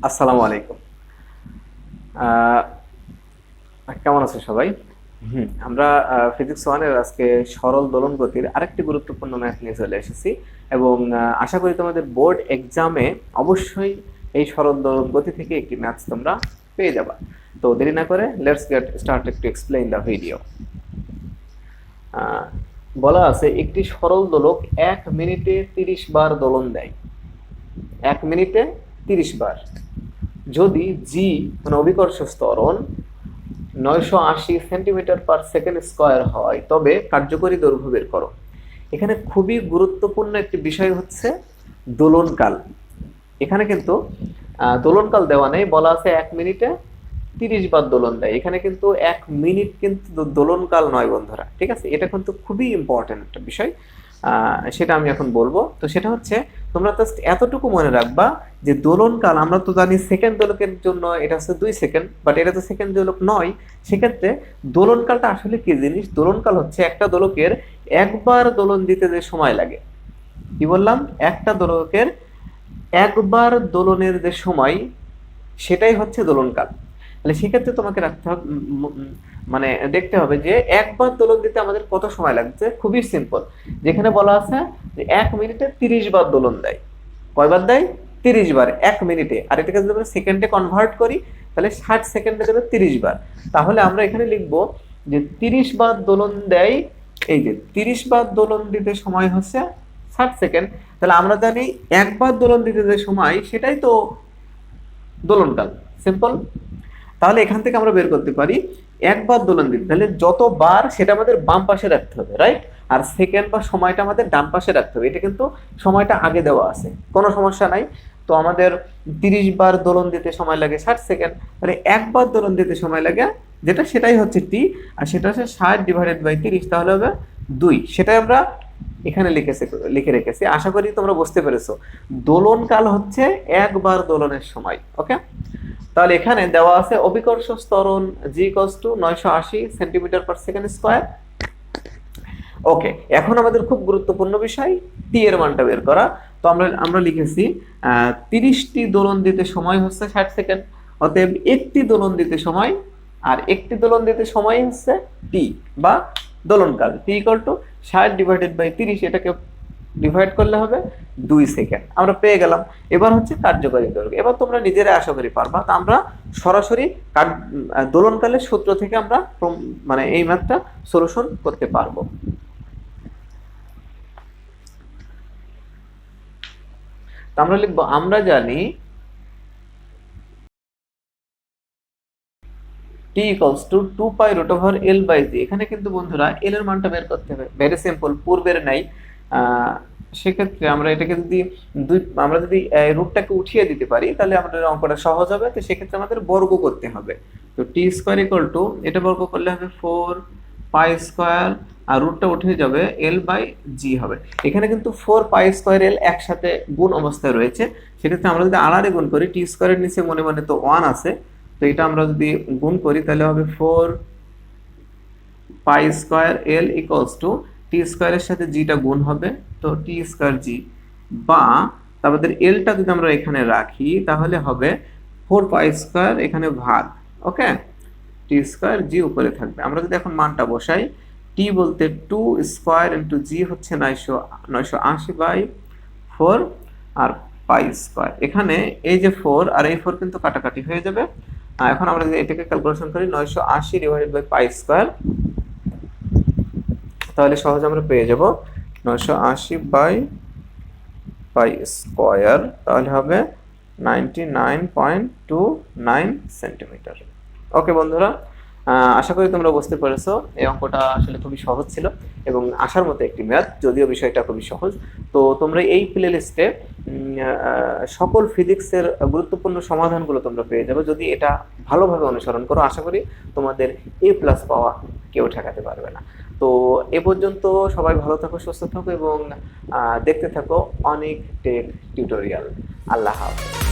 আসসালামু আলাইকুম। আহ, কেমন আছো সবাই? আমরা ফিজিক্স ওয়ানের আজকে সরল দোলন গতির আরেকটি গুরুত্বপূর্ণ ম্যাথ নিয়ে চলে এসেছি এবং আশা করি তোমাদের বোর্ড এক্সামে অবশ্যই এই সরল দোলন গতি থেকে একটি ম্যাথস তোমরা পেয়ে যাবা। তো দেরি না করে let's get started to explain the video. বলা আছে একটি সরল দোলক 1 মিনিটে 30 বার দোলন দেয়। 1 মিনিটে 30 বার। যদি জি মানে অভিকর্ষ ত্বরণ 980 সেন্টিমিটার/সেকেন্ড স্কয়ার হয় তবে কার্যকরী দৈর্ঘ্য বের করো। এখানে খুবই গুরুত্বপূর্ণ একটি বিষয় হচ্ছে দোলনকাল। এখানে কিন্তু দোলনকাল দেওয়া নেই, বলা আছে 1 মিনিটে 30 বার দোলন দেয়। এখানে কিন্তু 1 মিনিট কিন্তু দোলনকাল নয় বন্ধুরা, ঠিক আছে? এটা কিন্তু খুবই ইম্পর্টেন্ট একটা বিষয়। সেটা আমি এখন বলবো। তো সেটা হচ্ছে তোমরা জাস্ট এতটুকু মনে রাখবা যে দোলনকাল আমরা তো জানি সেকেন্ড দোলকের জন্য এটা হচ্ছে 2 সেকেন্ড, বাট এটা তো সেকেন্ড দোলক নয়। সেক্ষেত্রে দোলনকালটা আসলে কি জিনিস? দোলনকাল হচ্ছে একটা দোলকের একবার দোলন দিতে যে সময় লাগে। কি বললাম? একটা দোলকের একবার দোলনের যে সময় সেটাই হচ্ছে দোলনকাল। তাহলে সেক্ষেত্রে তোমাকে রাখতে হবে মানে দেখতে হবে যে একবার দোলন দিতে আমাদের কত সময় লাগছে। খুবই সিম্পল, যেখানে বলা আছে যে 1 মিনিটে 30 বার দোলন দেয়। কয়বার দেয়? 30 বার 1 মিনিটে। আর এটাকে যদি আমরা সেকেন্ডে কনভার্ট করি তাহলে 60 সেকেন্ডে দেবে 30 বার। তাহলে আমরা এখানে লিখবো যে 30 বার দোলন দেয়। এই যে 30 বার দোলন দিতে সময় হচ্ছে 60 সেকেন্ড। তাহলে আমরা জানি একবার দোলন দিতে যে সময় সেটাই তো দোলনকাল। সিম্পল। তাহলে এখান থেকে আমরা বের করতে পারি একবার দোলন দিতে তাহলে যতবার সেটা আমাদের বাম পাশে রাখতে হবে, রাইট? আর সেকেন্ড বা সময়টা আমাদের ডান পাশে রাখতে হবে। এটা কিন্তু সময়টা আগে দেওয়া আছে, কোনো সমস্যা নাই। তো আমাদের 30 বার দোলন দিতে সময় লাগে 60 সেকেন্ড। তাহলে একবার দোলন দিতে সময় লাগে যেটা সেটাই হচ্ছে টি, আর সেটা হচ্ছে 60/30। তাহলে হবে 2। সেটাই আমরা এখানে লিখে রেখেছি। আশা করি তোমরা বুঝতে পেরেছো। দোলনকাল হচ্ছে একবার দোলনের সময়। ওকে, তাহলে এখানে দেওয়া আছে অভিকর্ষ ত্বরণ জি ইকুয়ালস টু 980 সেন্টিমিটার/সেকেন্ড স্কয়ার। ওকে, এখন আমাদের খুব গুরুত্বপূর্ণ বিষয় টি এর মানটা বের করা। তো আমরা লিখেছি 30টি দোলন দিতে সময় হচ্ছে 60 সেকেন্ড। অতএব একটি দোলন দিতে সময়, আর একটি দোলন দিতে সময় হচ্ছে টি বা দোলনকাল। T equal to 60/30। এটাকে ডিভাইড করলে হবে 2 সেকেন্ড। আমরা পেয়ে গেলাম। এবার হচ্ছে কার্যকরী দৈর্ঘ্য। এবার তোমরা নিজেরা আশা করি পারবা। তা আমরা সরাসরি দোলনকালের সূত্র থেকে আমরা মানে এই ম্যাথটা সলিউশন করতে পারবো। তা আমরা লিখবো, আমরা জানি টি ইকুয়ালস টু 2π√L/g। এখানে কিন্তু বন্ধুরা এল এর মানটা বের করতে হবে। ভেরি সিম্পল, পূর্বের নাই। সেক্ষেত্রে আমরা এটাকে যদি আমরা যদি রুটটাকে উঠিয়ে দিতে পারি তাহলে আমাদের অঙ্কটা সহজ হবে। তো সেক্ষেত্রে আমাদের বর্গ করতে হবে। তো টি স্কোয়ার ইকুয়াল টু, এটা বর্গ করলে হবে 4π², আর রুটটা উঠে যাবে L/g হবে। এখানে কিন্তু 4π²L একসাথে গুণ অবস্থায় রয়েছে। সেক্ষেত্রে আমরা যদি আড়াআড়ি গুণ করি, টি স্কোয়ারের নিচে মনে মনে তো 1 আছে, তো এটা আমরা যদি গুণ করি তাহলে হবে 4π²L ইকুয়ালস টু টি স্কোয়ারের সাথে জিটা গুণ হবে, তো টি স্কোয়ার জি, বা আমাদের এলটা যদি আমরা এখানে রাখি তাহলে হবে 4π² এখানে ভাগ। ওকে, টি স্কোয়ার জি উপরে থাকবে। আমরা যদি এখন মানটা বসাই, টি বলতে 2² × জি হচ্ছে 980/4, আর π²। এখানে এই যে 4 আর এই 4 কিন্তু কাটাকাটি হয়ে যাবে। এখন আমরা যদি এটাকে ক্যালকুলেশন করি 980/π², তাহলে সহজে আমরা পেয়ে যাব 980/π², তাহলে হবে 99.29 সেন্টিমিটার। ওকে বন্ধুরা, আশা করি তোমরা বুঝতে পেরেছো। এই অঙ্কটা আসলে খুবই সহজ ছিল এবং আসার মতো একটি ম্যাথ, যদিও বিষয়টা খুবই সহজ। তো তোমরা এই প্লে লিস্টে সকল ফিজিক্সের গুরুত্বপূর্ণ সমাধানগুলো তোমরা পেয়ে যাবে। যদি এটা ভালোভাবে অনুসরণ করো, আশা করি তোমাদের A+ পাওয়া কেউ ঠেকাতে পারবে না। তো এ পর্যন্ত সবাই ভালো থাকো, সুস্থ থাকো এবং দেখতে থাকো অনেক টেক টিউটোরিয়াল। আল্লাহ হাফেজ।